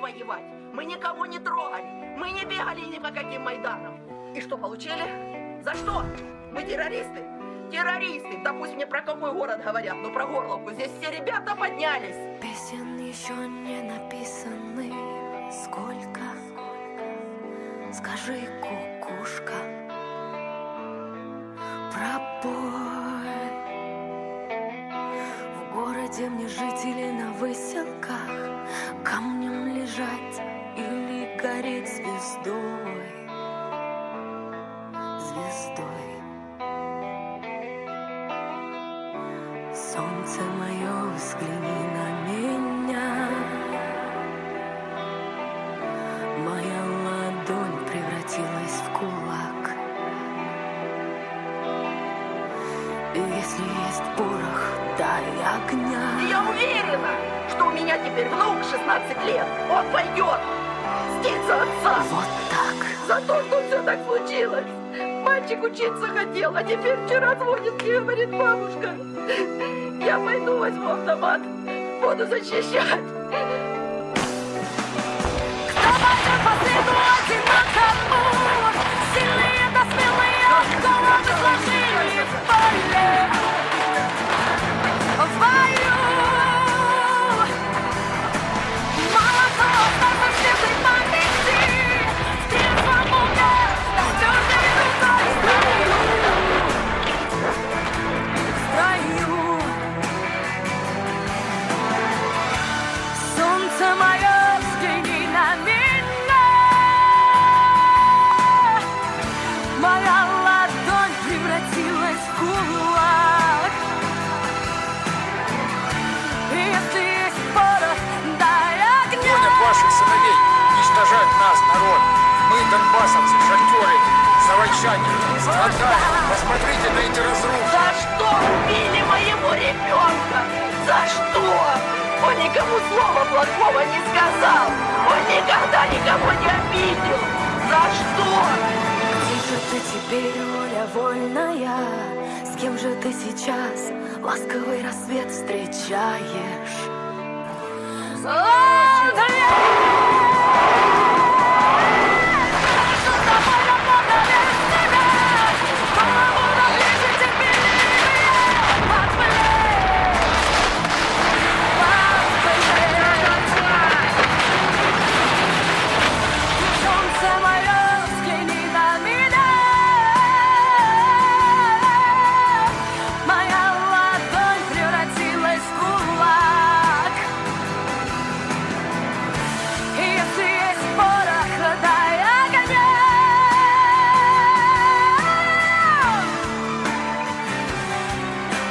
воевать. Мы никого не трогали. Мы не бегали ни по каким Майданам. И что получили? За что? Мы террористы? Террористы! Да пусть мне про какой город говорят, но про Горловку. Здесь все ребята поднялись. Песен еще не написаны. Сколько? Скажи, кукушка, пробой. В городе мне жить или на выселках, камнем лежать или гореть звездой. Звездой. Солнце мое, взгляни на меня. Моя ладонь превратилась в кулак. И если есть порох, дай огня. И я уверена, что у меня теперь внук 16 лет. Он пойдет мститься отца. Вот так. За то, что все так случилось. Мальчик учиться хотел, а теперь вчера звонит и говорит: бабушка, я пойду возьму автомат, буду защищать. Кто пойдет по следу одинокому? Сильные да смелые головы сложили в поле. В бою. Мало кто остался в светлой памяти. В трезвом уме, с твердой рукой в строю. Солнце мое, взгляни на меня. Моя ладонь превратилась в кулак. И если есть порох, дай огня. Гонят ваших сыновей, уничтожают нас, народ. Мы, донбассовцы, шахтеры, заводчане, страдаем. Посмотрите на эти разрухи. За что убили моего ребенка? За что? Он никому слова плохого не сказал. Он никогда никого не обидел. За что? Где же ты теперь, воля вольная? С кем же ты сейчас ласковый рассвет встречаешь? Солнце мое, взгляни на меня. Моя ладонь превратилась в кулак. И если есть порох, дай огня.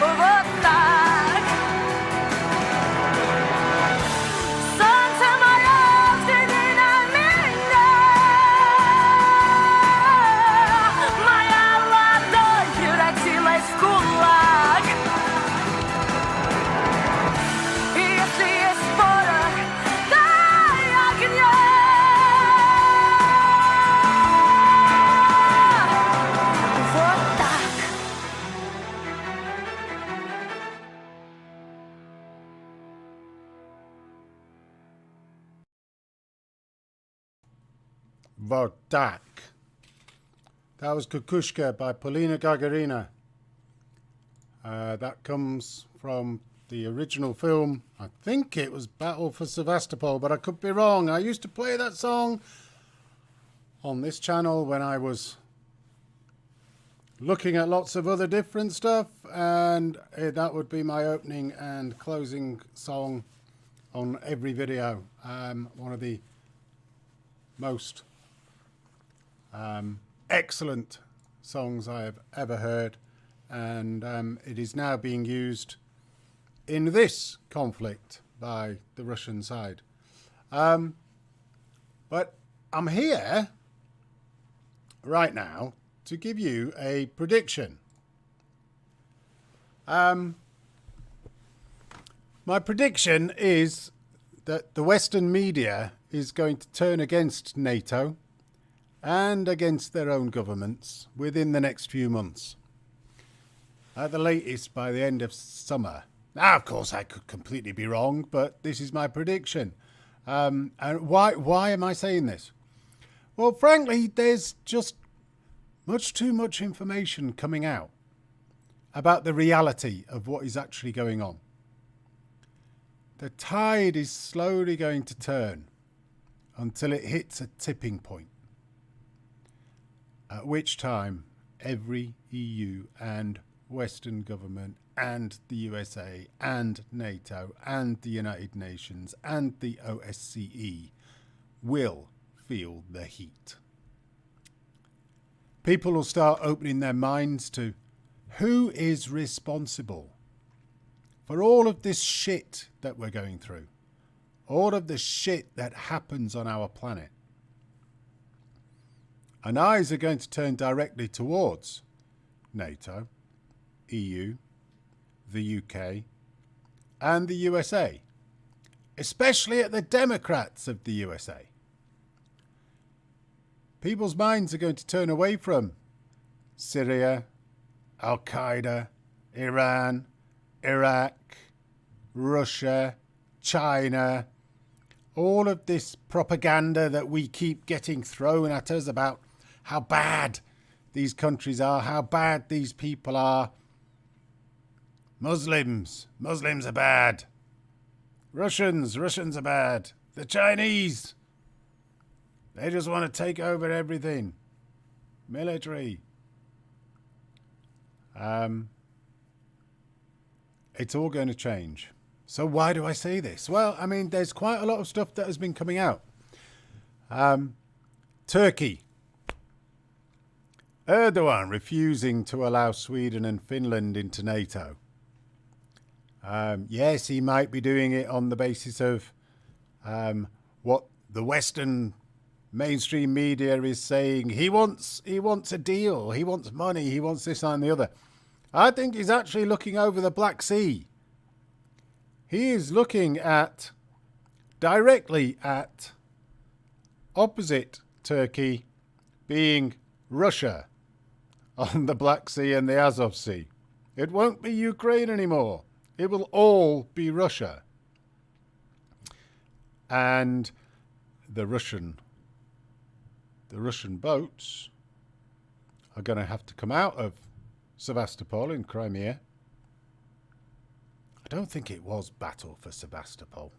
Вот так. Солнце мое, взгляни на меня. Моя ладонь превратилась в кулак. И если есть порох, дай огня. Вот так. Vodak. That was Kukushka by Polina Gagarina. That comes from the original film. I think it was Battle for Sevastopol, but I could be wrong. I used to play that song on this channel when I was looking at lots of other different stuff, and that would be my opening and closing song on every video. One of the most excellent songs I have ever heard, and it is now being used in this conflict by the Russian side. But I'm here right now to give you a prediction. My prediction is that the Western media is going to turn against NATO and against their own governments within the next few months. At the latest by the end of summer. Now, of course, I could completely be wrong, but this is my prediction. And why am I saying this? Well, frankly, there's just much too much information coming out about the reality of what is actually going on. The tide is slowly going to turn until it hits a tipping point, at which time every EU and Western government and the USA and NATO and the United Nations and the OSCE will feel the heat. People will start opening their minds to who is responsible for all of this shit that we're going through, all of the shit that happens on our planet. And eyes are going to turn directly towards NATO, EU, the UK, and the USA, especially at the Democrats of the USA. People's minds are going to turn away from Syria, Al-Qaeda, Iran, Iraq, Russia, China, all of this propaganda that we keep getting thrown at us about how bad these countries are, how bad these people are. Muslims are bad. Russians are bad. The Chinese, they just want to take over everything. Military. It's all going to change. So why do I say this? Well, I mean, there's quite a lot of stuff that has been coming out. Turkey. Erdogan refusing to allow Sweden and Finland into NATO. Yes, he might be doing it on the basis of what the Western mainstream media is saying. He wants a deal. He wants money. He wants this and the other. I think he's actually looking over the Black Sea. He is looking directly at opposite Turkey being Russia on the Black Sea and the Azov Sea. It won't be Ukraine anymore. It will all be Russia. And the Russian boats are going to have to come out of Sevastopol in Crimea. I don't think it was battle for Sevastopol,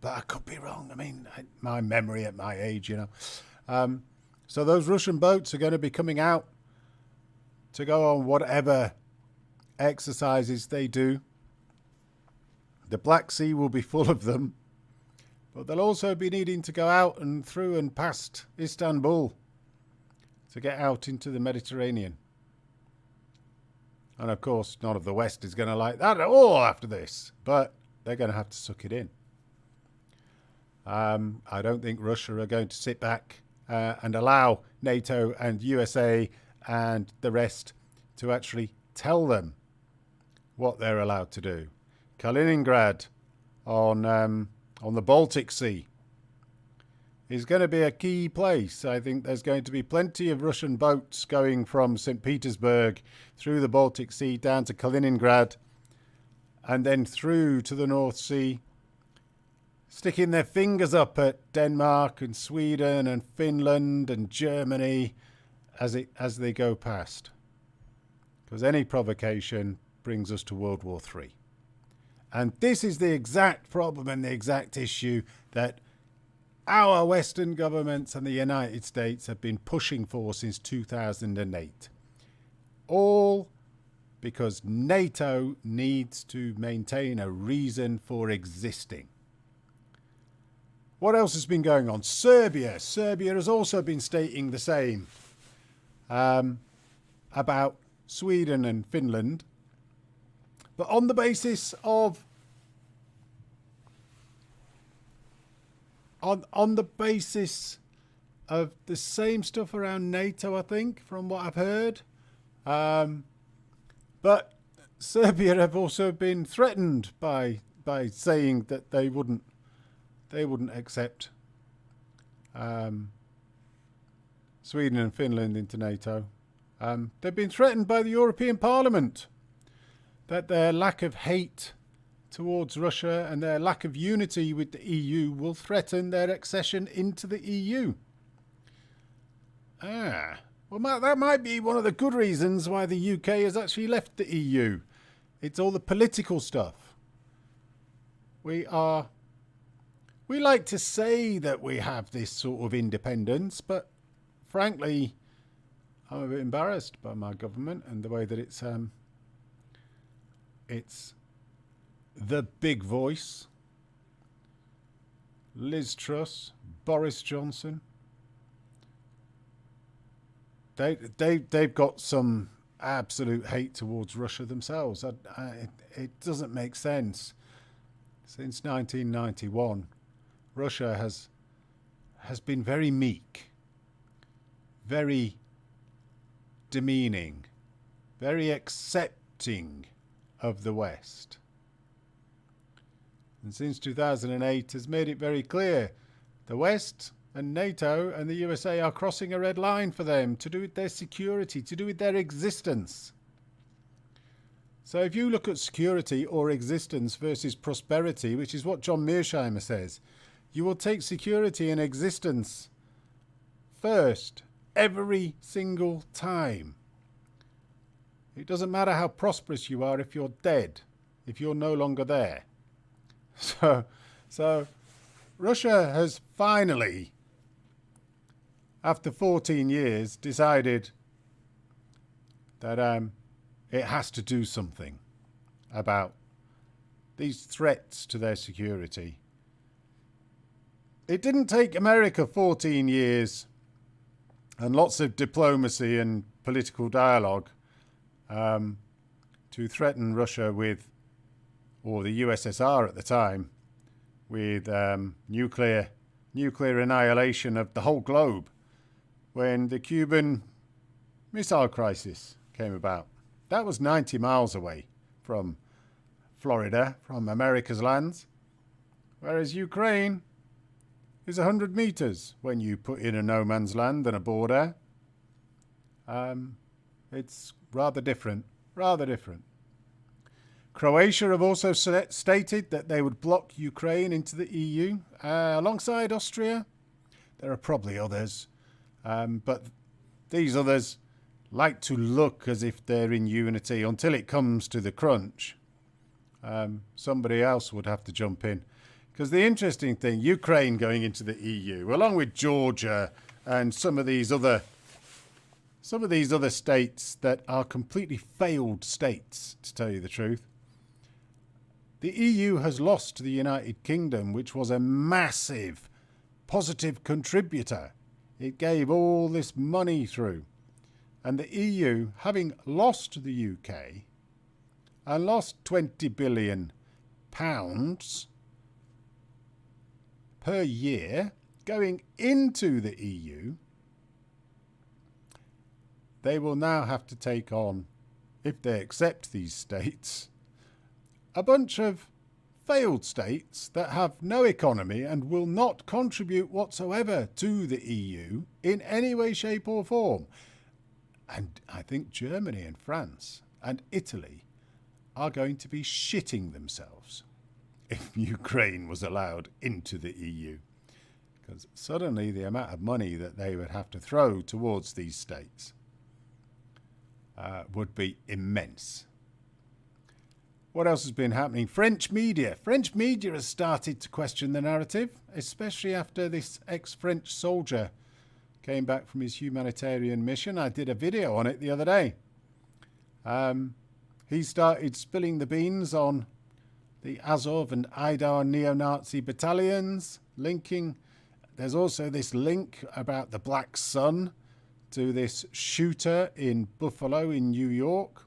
but I could be wrong. I mean, my memory at my age, you know. So those Russian boats are going to be coming out to go on whatever exercises they do. The Black Sea will be full of them, but they'll also be needing to go out and through and past Istanbul to get out into the Mediterranean. And of course, none of the West is going to like that at all after this, but they're going to have to suck it in. I don't think Russia are going to sit back and allow NATO and USA and the rest to actually tell them what they're allowed to do. Kaliningrad on the Baltic Sea is going to be a key place. I think there's going to be plenty of Russian boats going from St. Petersburg through the Baltic Sea down to Kaliningrad and then through to the North Sea, sticking their fingers up at Denmark and Sweden and Finland and Germany as they go past. Because any provocation brings us to World War III. And this is the exact problem and the exact issue that our Western governments and the United States have been pushing for since 2008. All because NATO needs to maintain a reason for existing. What else has been going on? Serbia. Serbia has also been stating the same about Sweden and Finland, but on the basis of on the basis of the same stuff around NATO, I think, from what I've heard. But Serbia have also been threatened by saying that they wouldn't accept Sweden and Finland into NATO. They've been threatened by the European Parliament that their lack of hate towards Russia and their lack of unity with the EU will threaten their accession into the EU. Well, that might be one of the good reasons why the UK has actually left the EU. It's all the political stuff. We like to say that we have this sort of independence, but frankly, I'm a bit embarrassed by my government and the way that it's the big voice, Liz Truss, Boris Johnson. They've got some absolute hate towards Russia themselves. It doesn't make sense. Since 1991, Russia has been very meek, very demeaning, very accepting of the West. And since 2008 has made it very clear the West and NATO and the USA are crossing a red line for them to do with their security, to do with their existence. So if you look at security or existence versus prosperity, which is what John Mearsheimer says, you will take security and existence first every single time. It doesn't matter how prosperous you are if you're dead, if you're no longer there. So Russia has finally, after 14 years, decided that it has to do something about these threats to their security. It didn't take America 14 years and lots of diplomacy and political dialogue to threaten Russia with, or the USSR at the time, with nuclear annihilation of the whole globe when the Cuban Missile Crisis came about. That was 90 miles away from Florida, from America's lands, whereas Ukraine is 100 meters when you put in a no man's land and a border. It's rather different. Croatia have also stated that they would block Ukraine into the EU alongside Austria. There are probably others, but these others like to look as if they're in unity until it comes to the crunch. Somebody else would have to jump in. Because the interesting thing, Ukraine going into the EU, along with Georgia and some of these other states that are completely failed states, to tell you the truth. The EU has lost to the United Kingdom, which was a massive positive contributor. It gave all this money through. And the EU, having lost the UK and lost £20 billion per year going into the EU, they will now have to take on, if they accept these states, a bunch of failed states that have no economy and will not contribute whatsoever to the EU in any way, shape or form. And I think Germany and France and Italy are going to be shitting themselves if Ukraine was allowed into the EU. Because suddenly the amount of money that they would have to throw towards these states would be immense. What else has been happening? French media has started to question the narrative, especially after this ex-French soldier came back from his humanitarian mission. I did a video on it the other day. He started spilling the beans on the Azov and Aidar neo-Nazi battalions, linking. There's also this link about the Black Sun to this shooter in Buffalo in New York.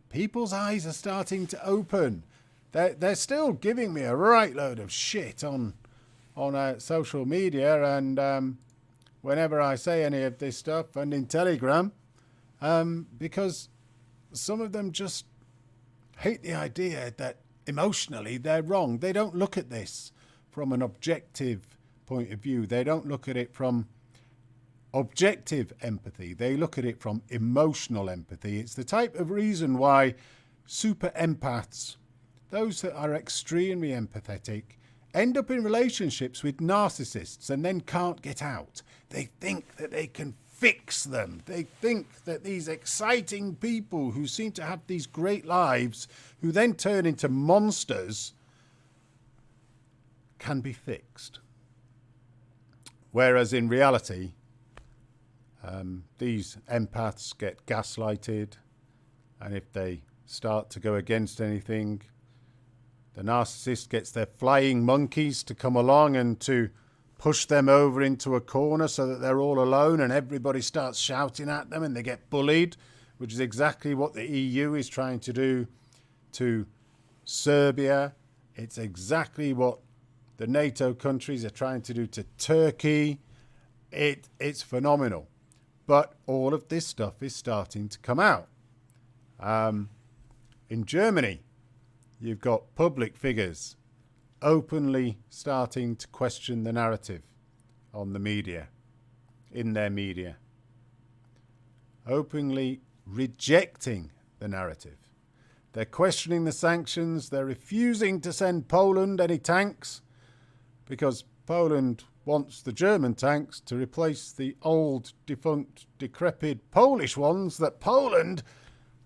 People's eyes are starting to open. They're still giving me a right load of shit on social media and whenever I say any of this stuff and in Telegram, because some of them just hate the idea that emotionally they're wrong. They don't look at this from an objective point of view. They don't look at it from objective empathy. They look at it from emotional empathy. It's the type of reason why super empaths those that are extremely empathetic, end up in relationships with narcissists and then can't get out. They think that they can fix them. They think that these exciting people who seem to have these great lives, who then turn into monsters, can be fixed. Whereas in reality, these empaths get gaslighted, and if they start to go against anything, the narcissist gets their flying monkeys to come along and to push them over into a corner so that they're all alone, and everybody starts shouting at them and they get bullied, which is exactly what the EU is trying to do to Serbia. It's exactly what the NATO countries are trying to do to Turkey. It's phenomenal. But all of this stuff is starting to come out. In Germany, you've got public figures openly starting to question the narrative on the media, in their media, openly rejecting the narrative. They're questioning the sanctions. They're refusing to send Poland any tanks because Poland wants the German tanks to replace the old, defunct, decrepit Polish ones that Poland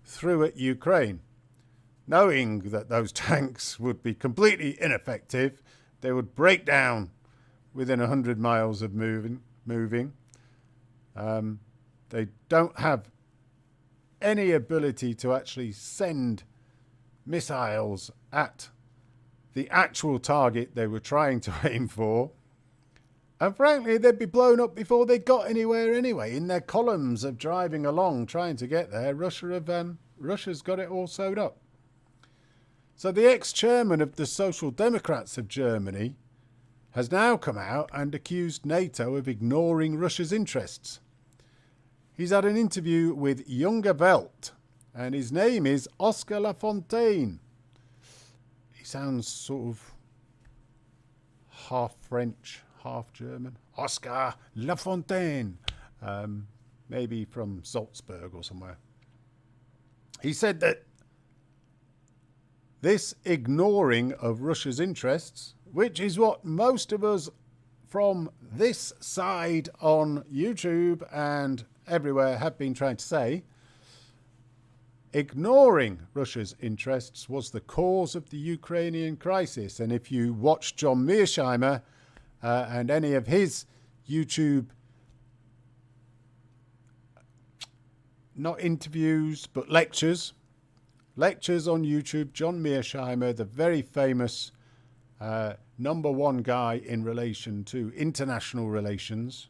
threw at Ukraine. Knowing that those tanks would be completely ineffective, they would break down within 100 miles of moving. They don't have any ability to actually send missiles at the actual target they were trying to aim for. And frankly, they'd be blown up before they got anywhere anyway. In their columns of driving along, trying to get there, Russia's got it all sewed up. So the ex-chairman of the Social Democrats of Germany has now come out and accused NATO of ignoring Russia's interests. He's had an interview with Junge Welt, and his name is Oscar Lafontaine. He sounds sort of half French, half German. Oscar Lafontaine, maybe from Salzburg or somewhere. He said that this ignoring of Russia's interests, which is what most of us from this side on YouTube and everywhere have been trying to say, ignoring Russia's interests was the cause of the Ukrainian crisis. And if you watch John Mearsheimer and any of his YouTube, not interviews, but lectures on YouTube, John Mearsheimer, the very famous #1 guy in relation to international relations,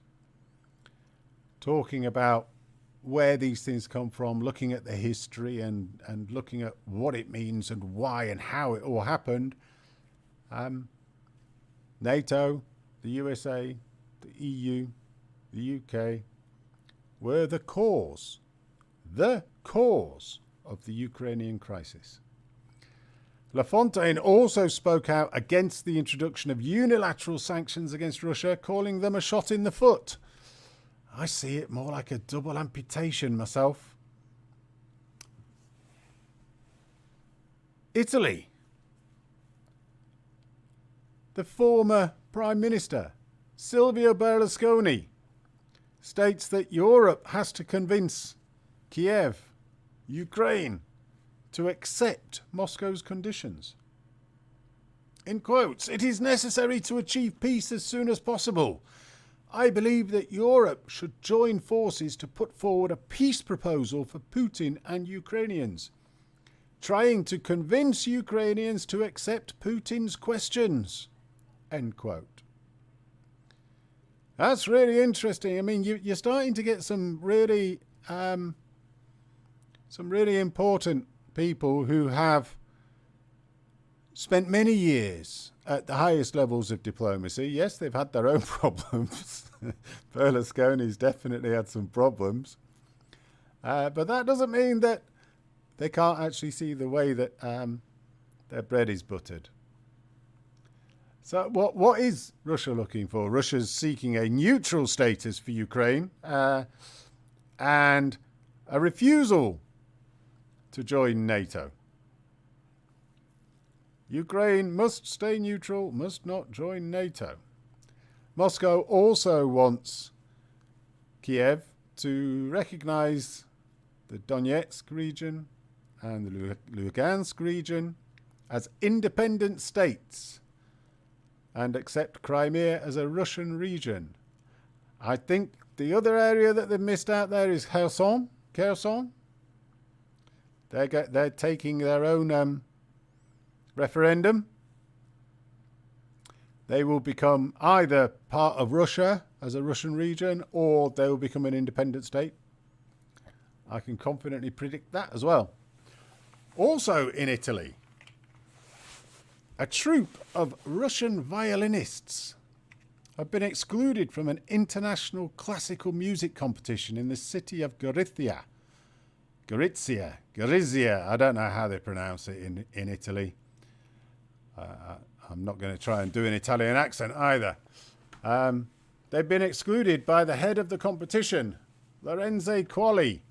talking about where these things come from, looking at the history and looking at what it means and why and how it all happened. NATO, the USA, the EU, the UK were the cause of the Ukrainian crisis. Lafontaine also spoke out against the introduction of unilateral sanctions against Russia, calling them a shot in the foot. I see it more like a double amputation myself. Italy. The former Prime Minister, Silvio Berlusconi, states that Europe has to convince Kiev, Ukraine, to accept Moscow's conditions. In quotes, "It is necessary to achieve peace as soon as possible. I believe that Europe should join forces to put forward a peace proposal for Putin and Ukrainians, trying to convince Ukrainians to accept Putin's questions." End quote. That's really interesting. I mean, you're starting to get some really important people who have spent many years at the highest levels of diplomacy. Yes, they've had their own problems. Berlusconi's definitely had some problems. But that doesn't mean that they can't actually see the way that their bread is buttered. So what is Russia looking for? Russia's seeking a neutral status for Ukraine and a refusal to join NATO. Ukraine must stay neutral, must not join NATO. Moscow also wants Kiev to recognize the Donetsk region and the Lugansk region as independent states and accept Crimea as a Russian region. I think the other area that they've missed out there is Kherson. They're taking their own referendum. They will become either part of Russia as a Russian region, or they will become an independent state. I can confidently predict that as well. Also in Italy, a troupe of Russian violinists have been excluded from an international classical music competition in the city of Gorizia. I don't know how they pronounce it in Italy. I'm not going to try and do an Italian accent either. They've been excluded by the head of the competition, Lorenzo Quali.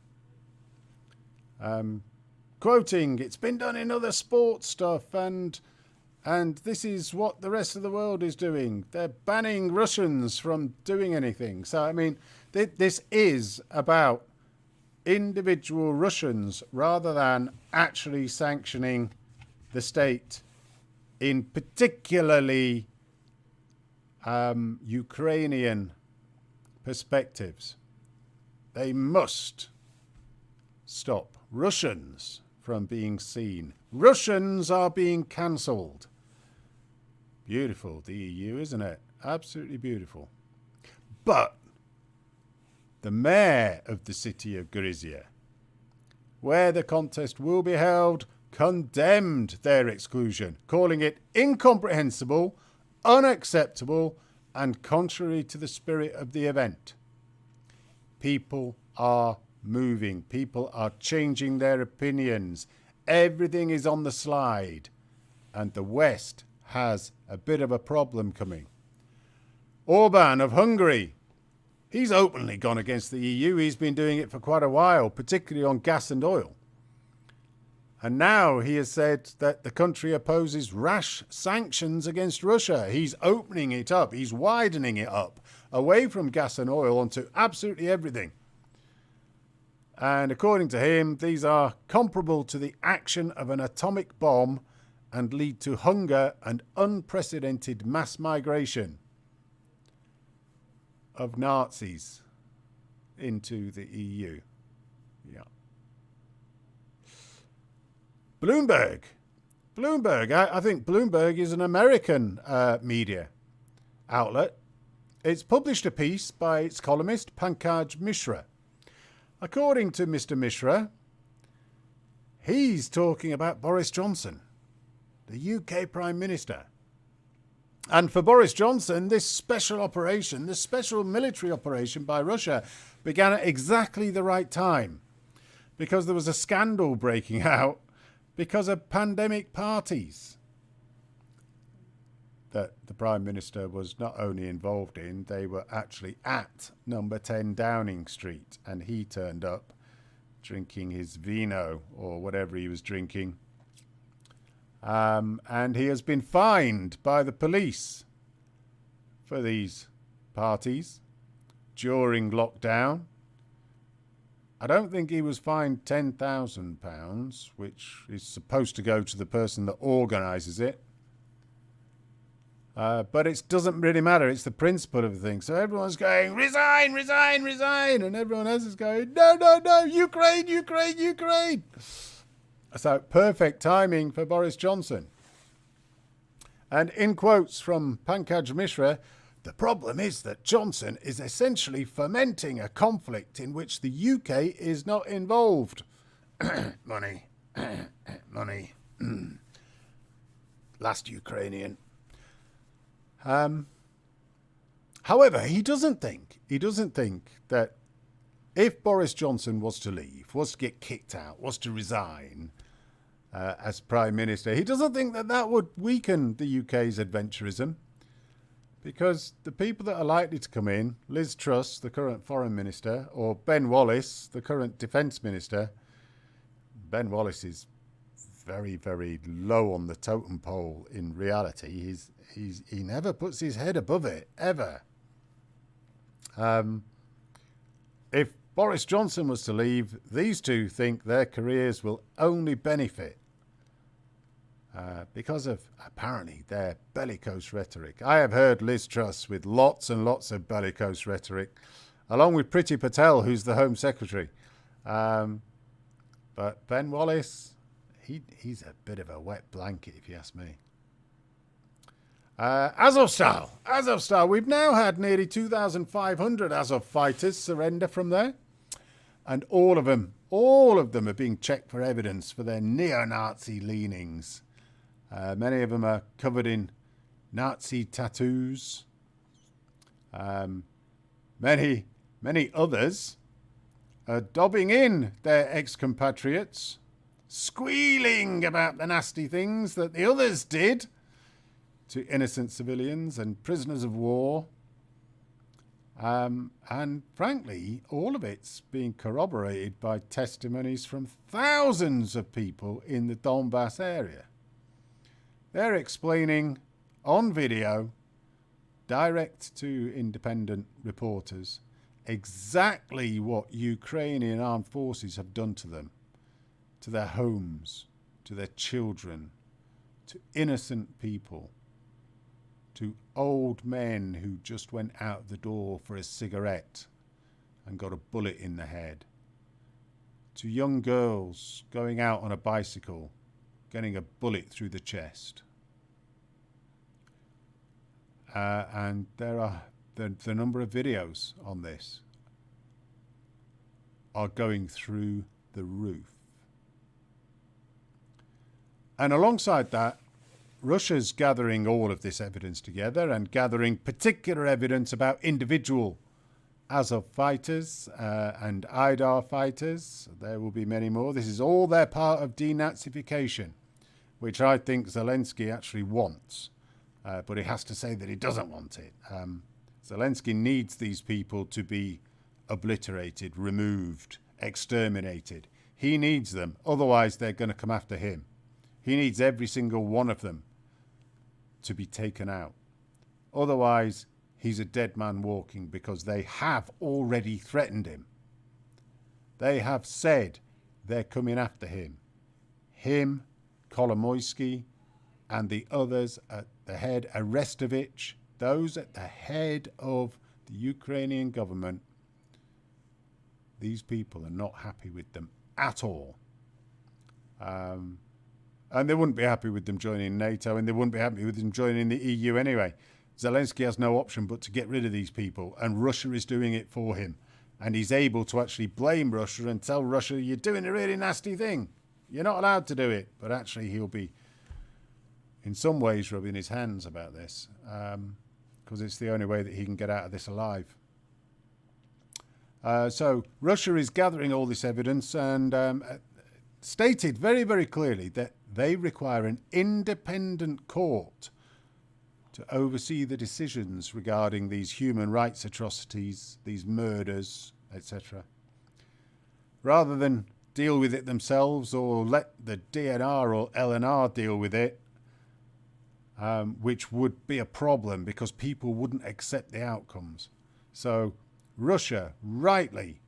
Quoting, "It's been done in other sports stuff and this is what the rest of the world is doing. They're banning Russians from doing anything." So, I mean, this is about individual Russians rather than actually sanctioning the state in particularly Ukrainian perspectives. They must stop Russians from being seen. Russians are being cancelled. Beautiful, the EU, isn't it? Absolutely beautiful. But the mayor of the city of Gorizia, where the contest will be held, condemned their exclusion, calling it incomprehensible, unacceptable, and contrary to the spirit of the event. People are moving. People are changing their opinions. Everything is on the slide. And the West has a bit of a problem coming. Orban of Hungary, he's openly gone against the EU. He's been doing it for quite a while, particularly on gas and oil. And now he has said that the country opposes rash sanctions against Russia. He's opening it up. He's widening it up away from gas and oil onto absolutely everything. And according to him, these are comparable to the action of an atomic bomb and lead to hunger and unprecedented mass migration of Nazis into the EU. Yeah. Bloomberg. I think Bloomberg is an American media outlet. It's published a piece by its columnist Pankaj Mishra. According to Mr. Mishra, he's talking about Boris Johnson, the UK Prime Minister. And for Boris Johnson, this special operation, this special military operation by Russia began at exactly the right time, because there was a scandal breaking out because of pandemic parties that the Prime Minister was not only involved in, they were actually at number 10 Downing Street, and he turned up drinking his vino or whatever he was drinking. And he has been fined by the police for these parties during lockdown. I don't think he was fined £10,000, which is supposed to go to the person that organises it. But it doesn't really matter. It's the principle of the thing. So everyone's going, resign, resign, resign. And everyone else is going, no, no, no, Ukraine, Ukraine, Ukraine. So perfect timing for Boris Johnson. And in quotes from Pankaj Mishra, the problem is that Johnson is essentially fomenting a conflict in which the UK is not involved. Money. Money. Last Ukrainian. However, he doesn't think that if Boris Johnson was to leave, was to get kicked out, was to resign as Prime Minister, he doesn't think that that would weaken the UK's adventurism, because the people that are likely to come in, Liz Truss, the current Foreign Minister, or Ben Wallace, the current Defence Minister. Ben Wallace is very, very low on the totem pole in reality. He never puts his head above it, ever. If Boris Johnson was to leave, these two think their careers will only benefit because of, apparently, their bellicose rhetoric. I have heard Liz Truss with lots and lots of bellicose rhetoric, along with Priti Patel, who's the Home Secretary. But Ben Wallace, he's a bit of a wet blanket, if you ask me. Azovstal. We've now had nearly 2,500 Azov fighters surrender from there. And all of them are being checked for evidence for their neo-Nazi leanings. Many of them are covered in Nazi tattoos. Many others are dobbing in their ex-compatriots, squealing about the nasty things that the others did to innocent civilians and prisoners of war. And frankly, all of it's being corroborated by testimonies from thousands of people in the Donbass area. They're explaining on video, direct to independent reporters, exactly what Ukrainian armed forces have done to them, to their homes, to their children, to innocent people, to old men who just went out the door for a cigarette and got a bullet in the head, to young girls going out on a bicycle, getting a bullet through the chest. And there are the number of videos on this are going through the roof. And alongside that, Russia's gathering all of this evidence together and gathering particular evidence about individual Azov fighters and Aidar fighters. There will be many more. This is all their part of denazification, which I think Zelensky actually wants. But he has to say that he doesn't want it. Zelensky needs these people to be obliterated, removed, exterminated. He needs them. Otherwise, they're going to come after him. He needs every single one of them to be taken out. Otherwise, he's a dead man walking, because they have already threatened him. They have said they're coming after him. Him, Kolomoisky, and the others at the head, Arestovich, those at the head of the Ukrainian government. These people are not happy with them at all. And they wouldn't be happy with them joining NATO, and they wouldn't be happy with them joining the EU anyway. Zelensky has no option but to get rid of these people, and Russia is doing it for him. And he's able to actually blame Russia and tell Russia, you're doing a really nasty thing. You're not allowed to do it. But actually he'll be, in some ways, rubbing his hands about this, because it's the only way that he can get out of this alive. So Russia is gathering all this evidence and stated very, very clearly that they require an independent court to oversee the decisions regarding these human rights atrocities, these murders, etc., rather than deal with it themselves or let the DNR or LNR deal with it, which would be a problem because people wouldn't accept the outcomes. So Russia rightly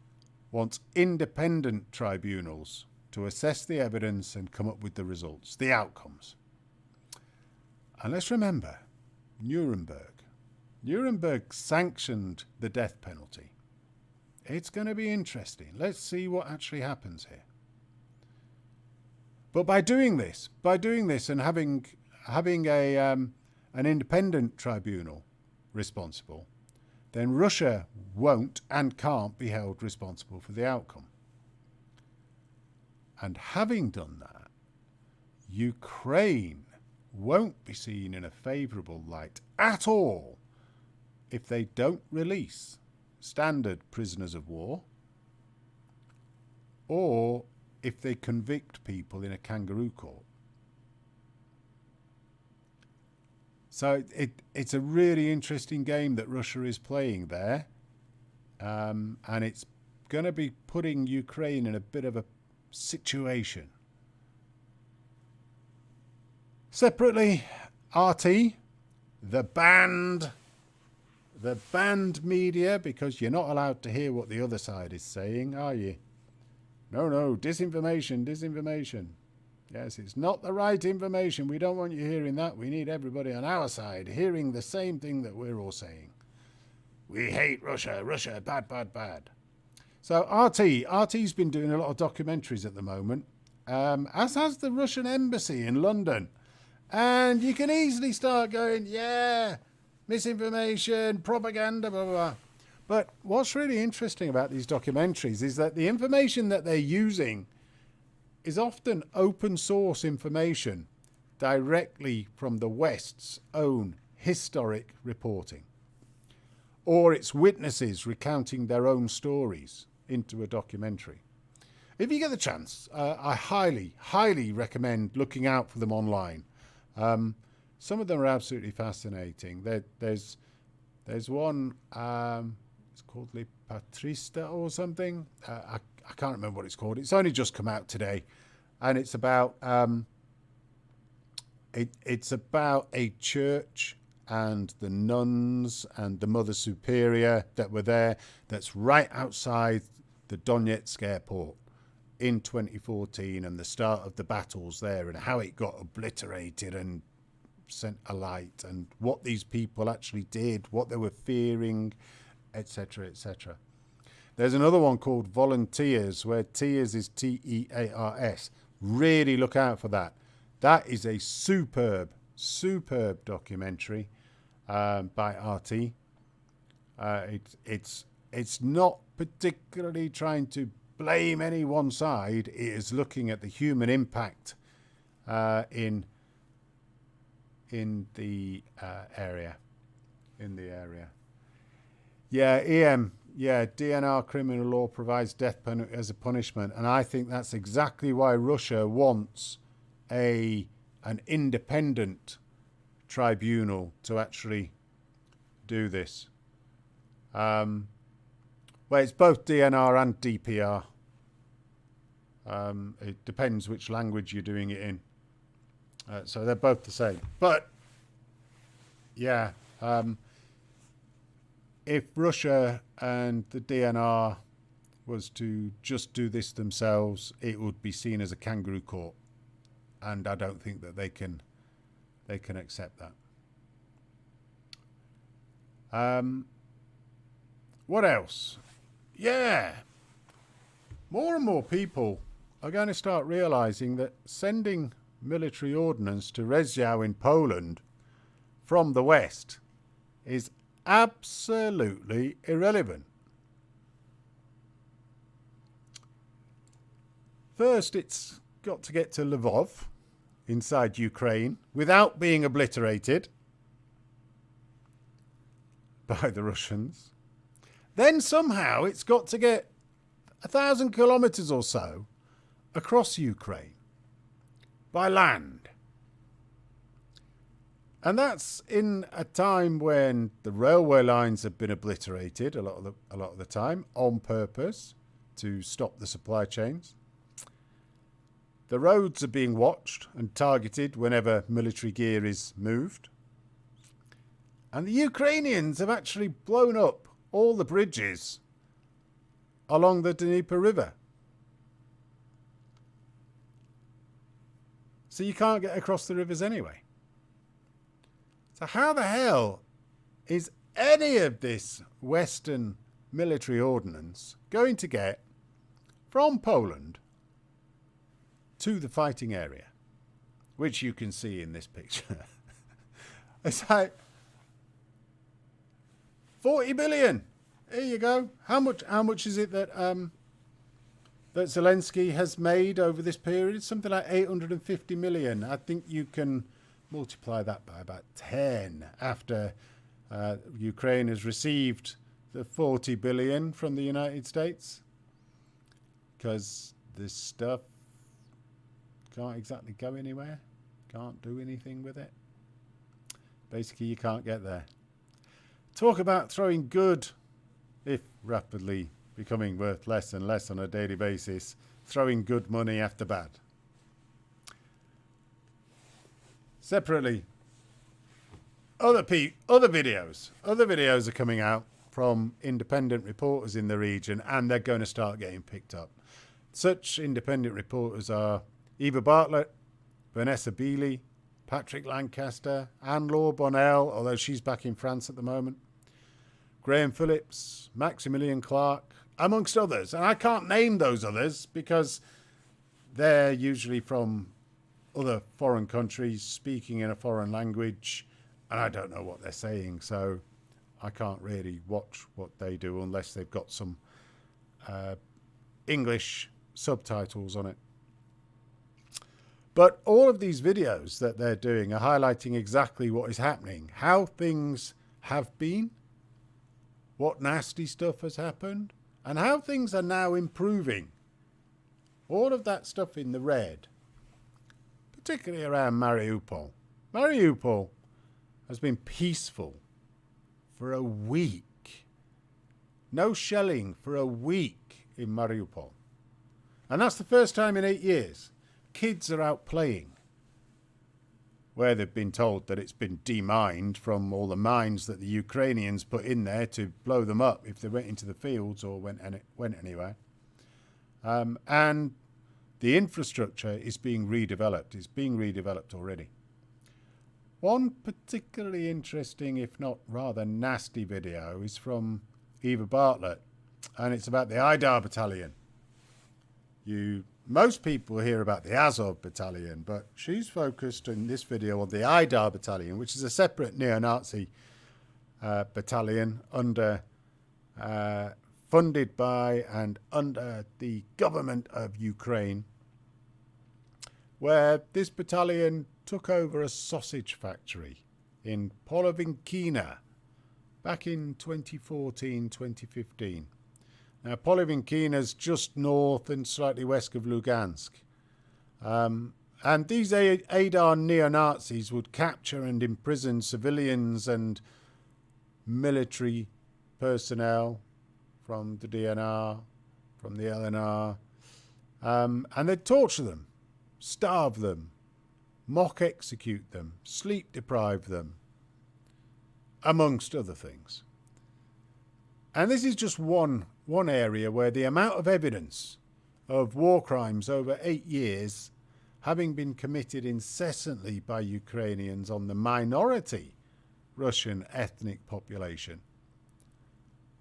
wants independent tribunals to assess the evidence and come up with the results, the outcomes. And let's remember, Nuremberg sanctioned the death penalty. It's going to be interesting. Let's see what actually happens here. But by doing this and having an independent tribunal responsible, then Russia won't and can't be held responsible for the outcome. And having done that, Ukraine won't be seen in a favourable light at all if they don't release standard prisoners of war, or if they convict people in a kangaroo court. So it's a really interesting game that Russia is playing there, and it's going to be putting Ukraine in a bit of a situation Separately, RT, the banned media, because you're not allowed to hear what the other side is saying, are you? No, disinformation. Yes, it's not the right information. We don't want you hearing that. We need everybody on our side hearing the same thing that we're all saying. We hate Russia, bad. So RT's been doing a lot of documentaries at the moment, as has the Russian embassy in London. And you can easily start going, yeah, misinformation, propaganda, blah, blah, blah. But what's really interesting about these documentaries is that the information that they're using is often open source information directly from the West's own historic reporting. Or it's witnesses recounting their own stories into a documentary. If you get the chance, I highly recommend looking out for them online. Some of them are absolutely fascinating. There's one, it's called Le Patrista or something. I can't remember what it's called. It's only just come out today, and it's about it's about a church and the nuns and the Mother Superior that were there. That's right outside the Donetsk airport in 2014, and the start of the battles there, and how it got obliterated and sent alight, and what these people actually did, what they were fearing, etc., etc. There's another one called Volunteers, where Tears is Tears. Really look out for that. That is a superb documentary by RT. It's not particularly trying to blame any one side. It is looking at the human impact in the area. Yeah, EM. Yeah, DNR criminal law provides death penalty as a punishment, and I think that's exactly why Russia wants an independent tribunal to actually do this. Well, it's both DNR and DPR. It depends which language you're doing it in. So they're both the same. But, yeah, if Russia and the DNR was to just do this themselves, it would be seen as a kangaroo court. And I don't think that they can accept that. What else? Yeah. More and more people are going to start realizing that sending military ordnance to Rzeszów in Poland from the West is absolutely irrelevant. First, it's got to get to Lvov inside Ukraine without being obliterated by the Russians. Then somehow it's got to get 1,000 kilometers or so across Ukraine by land. And that's in a time when the railway lines have been obliterated a lot of the time on purpose to stop the supply chains. The roads are being watched and targeted whenever military gear is moved. And the Ukrainians have actually blown up all the bridges along the Dnieper River. So you can't get across the rivers anyway. So how the hell is any of this Western military ordnance going to get from Poland to the fighting area, which you can see in this picture? It's like 40 billion. Here you go. How much is it that that Zelensky has made over this period? Something like 850 million. I think you can multiply that by about 10 after Ukraine has received the 40 billion from the United States, because this stuff can't exactly go anywhere, can't do anything with it. Basically, you can't get there. Talk about throwing good, if rapidly becoming worth less and less on a daily basis, throwing good money after bad. separately, other videos are coming out from independent reporters in the region, and they're going to start getting picked up. Such independent reporters are Eva Bartlett, Vanessa Beeley, Patrick Lancaster, Anne-Laure Bonnell, although she's back in France at the moment, Graham Phillips, Maximilian Clark, amongst others. And I can't name those others because they're usually from other foreign countries speaking in a foreign language, and I don't know what they're saying, so I can't really watch what they do unless they've got some English subtitles on it. But all of these videos that they're doing are highlighting exactly what is happening, how things have been, what nasty stuff has happened, and how things are now improving. All of that stuff in the red, particularly around Mariupol. Mariupol has been peaceful for a week. No shelling for a week in Mariupol. And that's the first time in 8 years. Kids are out playing, where they've been told that it's been demined from all the mines that the Ukrainians put in there to blow them up if they went into the fields or went anywhere. And the infrastructure is being redeveloped. It's being redeveloped already. One particularly interesting, if not rather nasty video is from Eva Bartlett, and it's about the Aidar Battalion. Most people hear about the Azov Battalion, but she's focused in this video on the Aidar Battalion, which is a separate neo-Nazi battalion funded by and under the government of Ukraine, where this battalion took over a sausage factory in Polovinkina back in 2014, 2015. Now, Polovinkina's just north and slightly west of Lugansk. And these Aidar neo-Nazis would capture and imprison civilians and military personnel from the DNR, from the LNR, and they'd torture them, starve them, mock execute them, sleep deprive them, amongst other things. And this is just one area where the amount of evidence of war crimes over 8 years having been committed incessantly by Ukrainians on the minority Russian ethnic population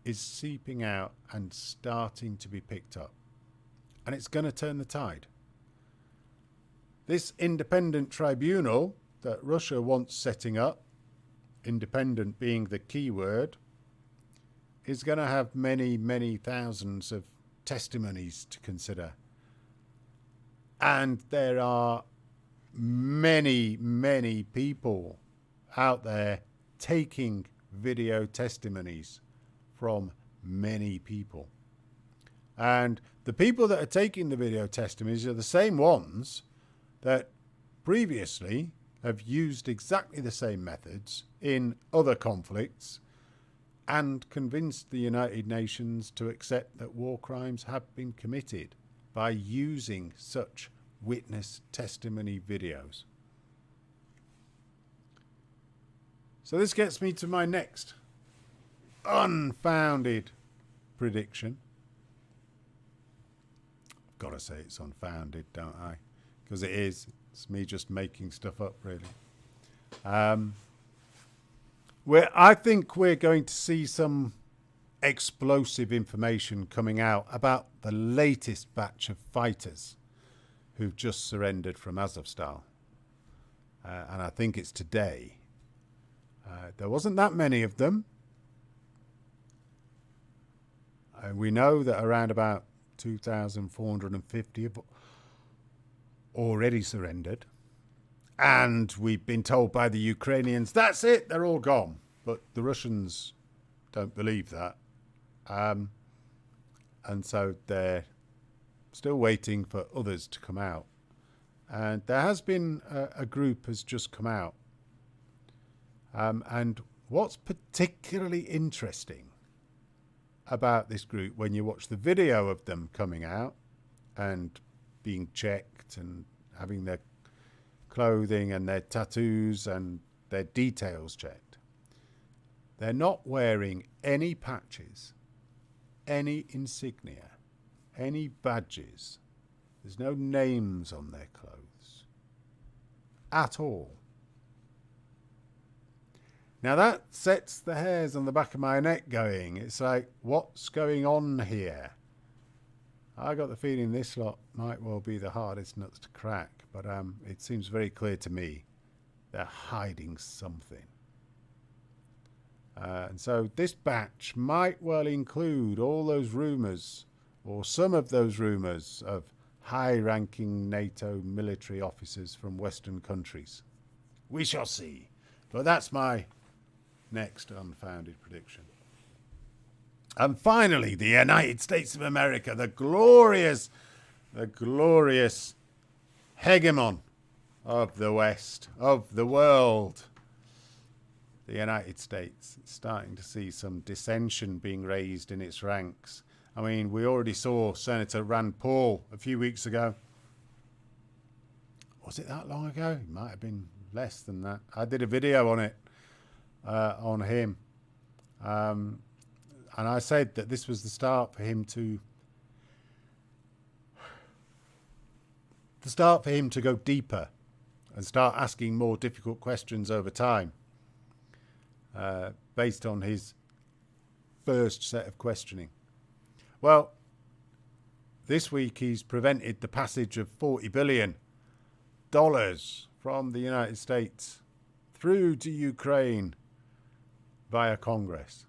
is seeping out and starting to be picked up. And it's going to turn the tide. This independent tribunal that Russia wants setting up, independent being the key word, is going to have many, many thousands of testimonies to consider. And there are many, many people out there taking video testimonies from many people. And the people that are taking the video testimonies are the same ones that previously have used exactly the same methods in other conflicts and convinced the United Nations to accept that war crimes have been committed by using such witness testimony videos. So this gets me to my next unfounded prediction. I've got to say it's unfounded, don't I? Because it is. It's me just making stuff up, really. Where I think we're going to see some explosive information coming out about the latest batch of fighters who've just surrendered from Azovstal. And I think it's today. There wasn't that many of them. We know that around about 2,450 have already surrendered. And we've been told by the Ukrainians, that's it, they're all gone. But the Russians don't believe that. And so they're still waiting for others to come out. And there has been a group has just come out. And what's particularly interesting about this group, when you watch the video of them coming out and being checked and having their clothing and their tattoos and their details checked. They're not wearing any patches, any insignia, any badges. There's no names on their clothes at all. Now that sets the hairs on the back of my neck going. It's like, what's going on here? I got the feeling this lot might well be the hardest nuts to crack, but it seems very clear to me they're hiding something. And so this batch might well include all those rumours, or some of those rumours, of high-ranking NATO military officers from Western countries. We shall see. But that's my next unfounded prediction. And finally, the United States of America, the glorious hegemon of the West, of the world. The United States is starting to see some dissension being raised in its ranks. I mean, we already saw Senator Rand Paul a few weeks ago. Was it that long ago? It might have been less than that. I did a video on it, on him. And I said that this was the start for him to go deeper and start asking more difficult questions over time, based on his first set of questioning. Well, this week he's prevented the passage of $40 billion from the United States through to Ukraine via Congress.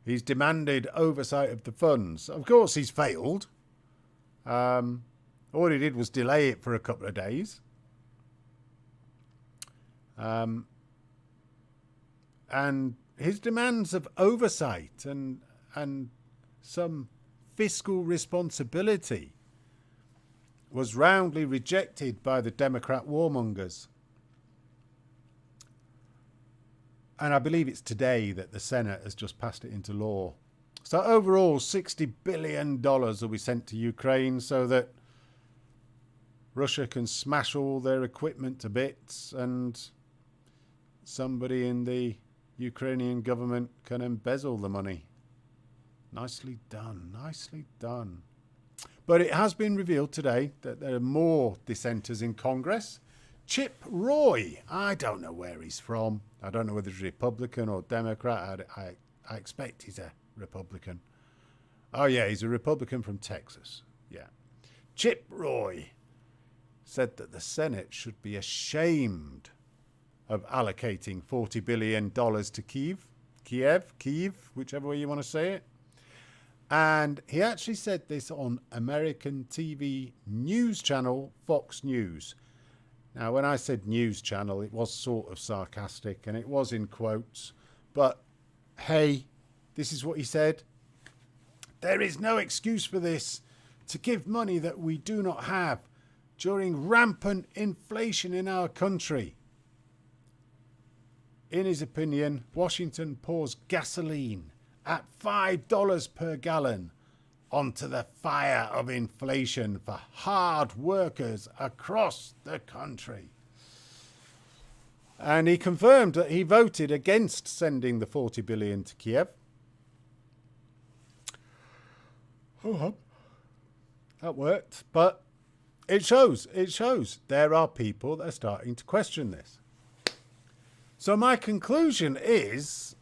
He's demanded oversight of the funds. Of course, he's failed. All he did was delay it for a couple of days. And his demands of oversight and some fiscal responsibility was roundly rejected by the Democrat warmongers. And I believe it's today that the Senate has just passed it into law. So overall, $60 billion will be sent to Ukraine so that Russia can smash all their equipment to bits and somebody in the Ukrainian government can embezzle the money. Nicely done, nicely done. But it has been revealed today that there are more dissenters in Congress. Chip Roy, I don't know where he's from. I don't know whether he's Republican or Democrat. I expect he's a Republican. Oh yeah, he's a Republican from Texas. Yeah. Chip Roy said that the Senate should be ashamed of allocating $40 billion to Kiev, whichever way you want to say it. And he actually said this on American TV news channel Fox News. Now, when I said news channel, it was sort of sarcastic and it was in quotes. But, hey, this is what he said. There is no excuse for this to give money that we do not have during rampant inflation in our country. In his opinion, Washington pours gasoline at $5 per gallon onto the fire of inflation for hard workers across the country. And he confirmed that he voted against sending the $40 billion to Kiev. Oh, that worked. But it shows there are people that are starting to question this. So my conclusion is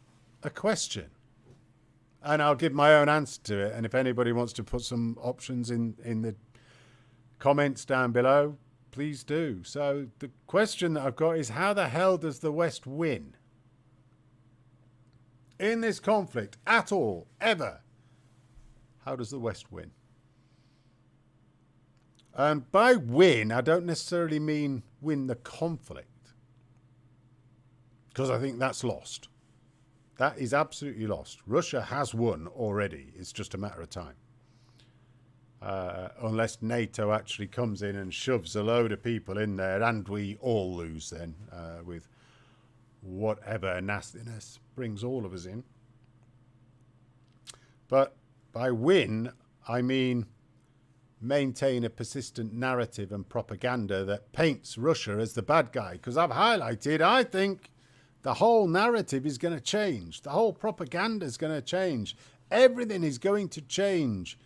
a question. And I'll give my own answer to it. And if anybody wants to put some options in the comments down below, please do. So the question that I've got is, how the hell does the West win in this conflict at all, ever? How does the West win? And by win, I don't necessarily mean win the conflict, because I think that's lost. That is absolutely lost. Russia has won already. It's just a matter of time. Unless NATO actually comes in and shoves a load of people in there, and we all lose then, with whatever nastiness brings all of us in. But by win, I mean maintain a persistent narrative and propaganda that paints Russia as the bad guy. Because I've highlighted, I think the whole narrative is going to change. The whole propaganda is going to change. Everything is going to change.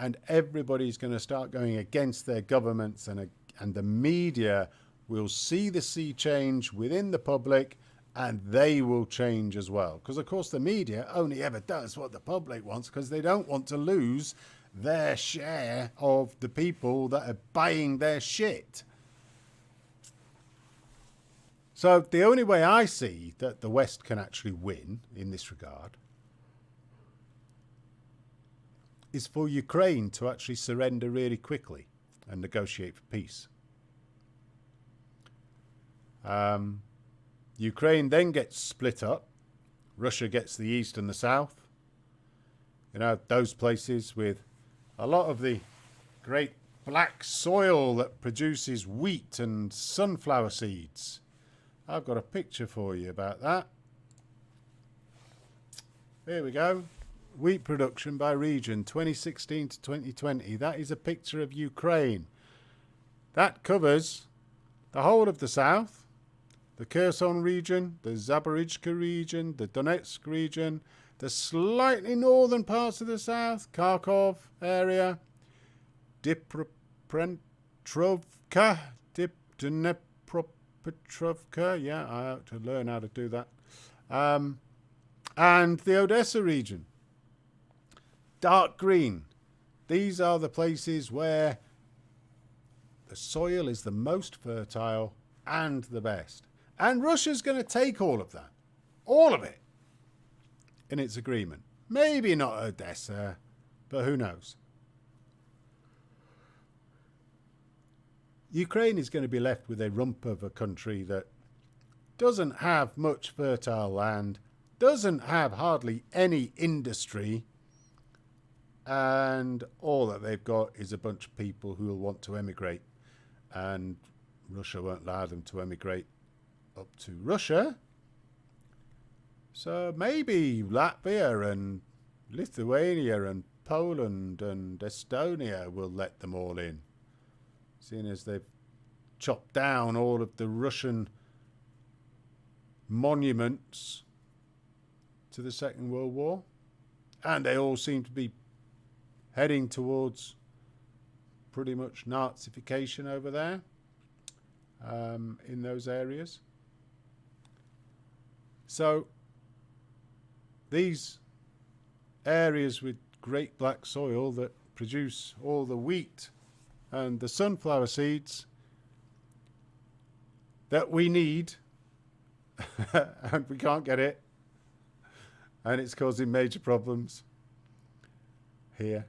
And everybody's going to start going against their governments, and the media will see the sea change within the public, and they will change as well. Because, of course, the media only ever does what the public wants, because they don't want to lose their share of the people that are buying their shit. So the only way I see that the West can actually win in this regard is for Ukraine to actually surrender really quickly and negotiate for peace. Ukraine then gets split up. Russia gets the east and the south. You know, those places with a lot of the great black soil that produces wheat and sunflower seeds. I've got a picture for you about that. Here we go. Wheat production by region 2016 to 2020. That is a picture of Ukraine. That covers the whole of the south, the Kherson region, the Zaporizhzhia region, the Donetsk region, the slightly northern parts of the south, Kharkov area, Dnipropetrovka, Dnipropetrovka, yeah, I have to learn how to do that, and the Odessa region. Dark green. These are the places where the soil is the most fertile and the best. And Russia's going to take all of that. All of it. In its agreement. Maybe not Odessa, but who knows. Ukraine is going to be left with a rump of a country that doesn't have much fertile land, doesn't have hardly any industry, and all that they've got is a bunch of people who will want to emigrate, and Russia won't allow them to emigrate up to Russia. So maybe Latvia and Lithuania and Poland and Estonia will let them all in, seeing as they've chopped down all of the Russian monuments to the Second World War, and they all seem to be heading towards pretty much Nazification over there, in those areas. So these areas with great black soil that produce all the wheat and the sunflower seeds that we need, and we can't get it, and it's causing major problems here.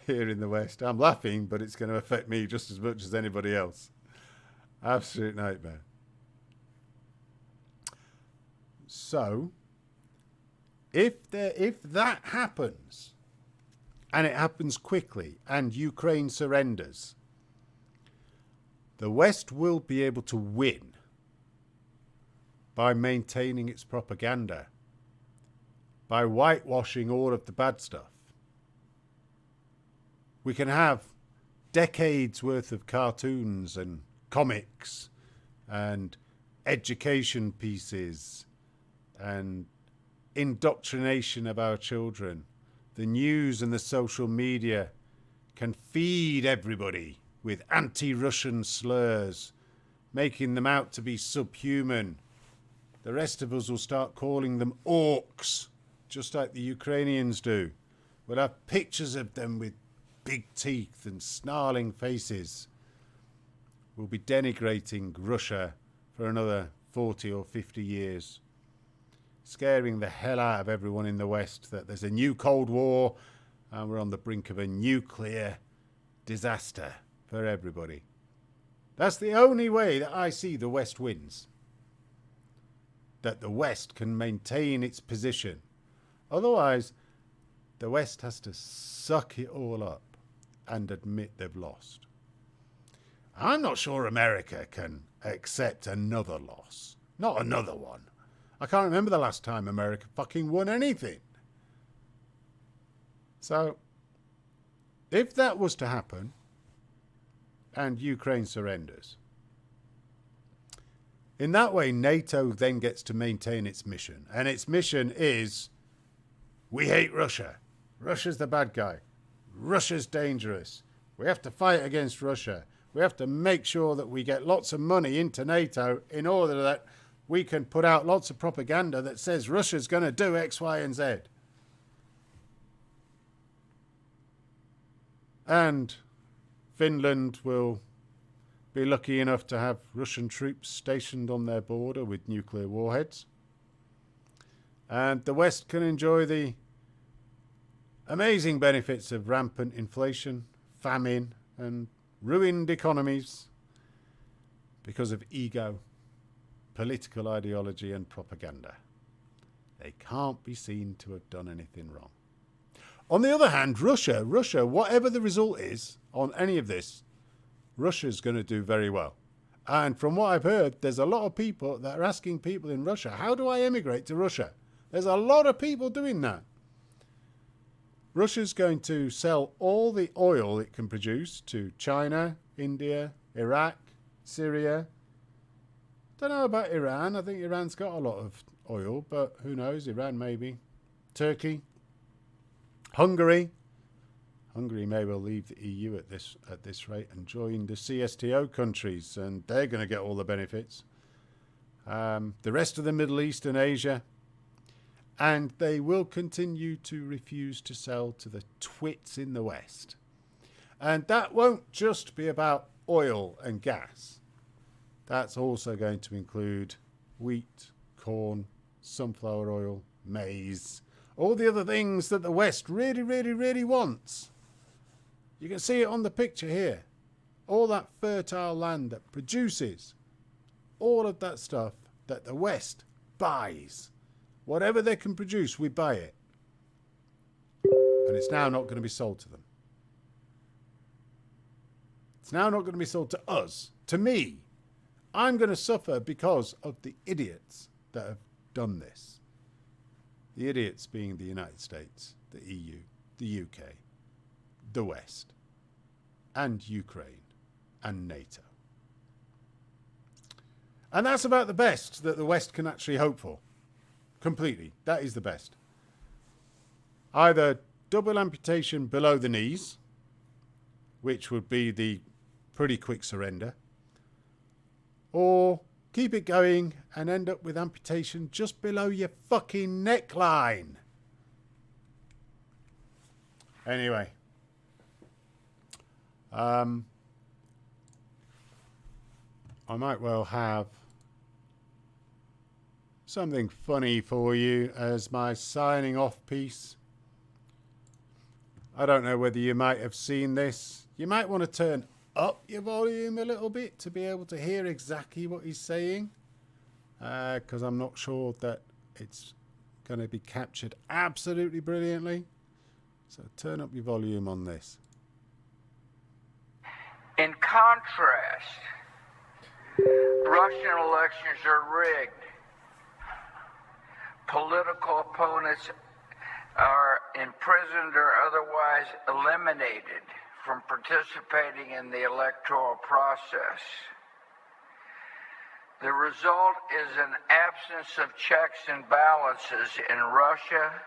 Here in the West. I'm laughing, but it's going to affect me just as much as anybody else. Absolute nightmare. So, if that happens, and it happens quickly, and Ukraine surrenders, the West will be able to win by maintaining its propaganda, by whitewashing all of the bad stuff. We can have decades worth of cartoons and comics and education pieces and indoctrination of our children. The news and the social media can feed everybody with anti-Russian slurs, making them out to be subhuman. The rest of us will start calling them orcs, just like the Ukrainians do. We'll have pictures of them with big teeth and snarling faces. We'll be denigrating Russia for another 40 or 50 years, scaring the hell out of everyone in the West that there's a new Cold War and we're on the brink of a nuclear disaster for everybody. That's the only way that I see the West wins. That the West can maintain its position. Otherwise, the West has to suck it all up and admit they've lost. I'm not sure America can accept another loss. Not another one. I can't remember the last time America fucking won anything. So, If that was to happen, and Ukraine surrenders, in that way, NATO then gets to maintain its mission. And its mission is, we hate Russia. Russia's the bad guy. Russia's dangerous. We have to fight against Russia. We have to make sure that we get lots of money into NATO in order that we can put out lots of propaganda that says Russia's going to do X, Y, and Z. And Finland will be lucky enough to have Russian troops stationed on their border with nuclear warheads. And the West can enjoy the amazing benefits of rampant inflation, famine, and ruined economies because of ego, political ideology, and propaganda. They can't be seen to have done anything wrong. On the other hand, Russia, whatever the result is on any of this, Russia's going to do very well. And from what I've heard, there's a lot of people that are asking people in Russia, how do I emigrate to Russia? There's a lot of people doing that. Russia's going to sell all the oil it can produce to China, India, Iraq, Syria. Don't know about Iran. I think Iran's got a lot of oil, but who knows? Iran maybe. Turkey. Hungary. Hungary may well leave the EU at this rate and join the CSTO countries, and they're going to get all the benefits. The rest of the Middle East and Asia. And they will continue to refuse to sell to the twits in the West. And that won't just be about oil and gas. That's also going to include wheat, corn, sunflower oil, maize, all the other things that the West really, really, really wants. You can see it on the picture here. All that fertile land that produces all of that stuff that the West buys. Whatever they can produce, we buy it. And it's now not going to be sold to them. It's now not going to be sold to us, to me. I'm going to suffer because of the idiots that have done this. The idiots being the United States, the EU, the UK, the West, and Ukraine, and NATO. And that's about the best that the West can actually hope for. Completely. That is the best. Either double amputation below the knees, which would be the pretty quick surrender, or keep it going and end up with amputation just below your fucking neckline. Anyway. I might well have something funny for you as my signing off piece. I don't know whether you might have seen this. You might want to turn up your volume a little bit to be able to hear exactly what he's saying, because I'm not sure that it's going to be captured absolutely brilliantly. So turn up your volume on this. In contrast, Russian elections are rigged. Political opponents are imprisoned or otherwise eliminated from participating in the electoral process. The result is an absence of checks and balances in Russia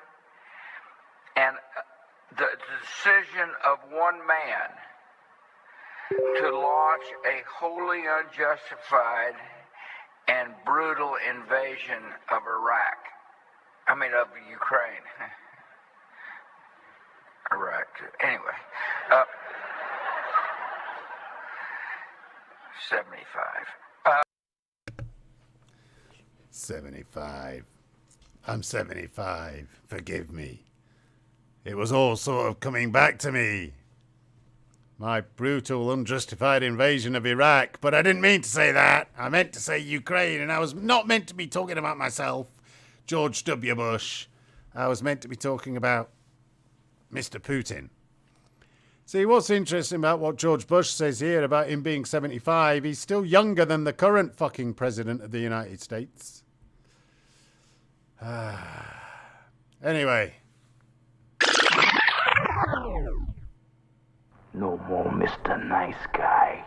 and the decision of one man to launch a wholly unjustified and brutal invasion of of Ukraine. Iraq. Anyway, 75. 75. I'm 75. Forgive me. It was all sort of coming back to me. My brutal, unjustified invasion of Iraq. But I didn't mean to say that. I meant to say Ukraine, and I was not meant to be talking about myself, George W. Bush. I was meant to be talking about Mr. Putin. See, what's interesting about what George Bush says here about him being 75, he's still younger than the current fucking president of the United States. Anyway. No more Mr. Nice Guy.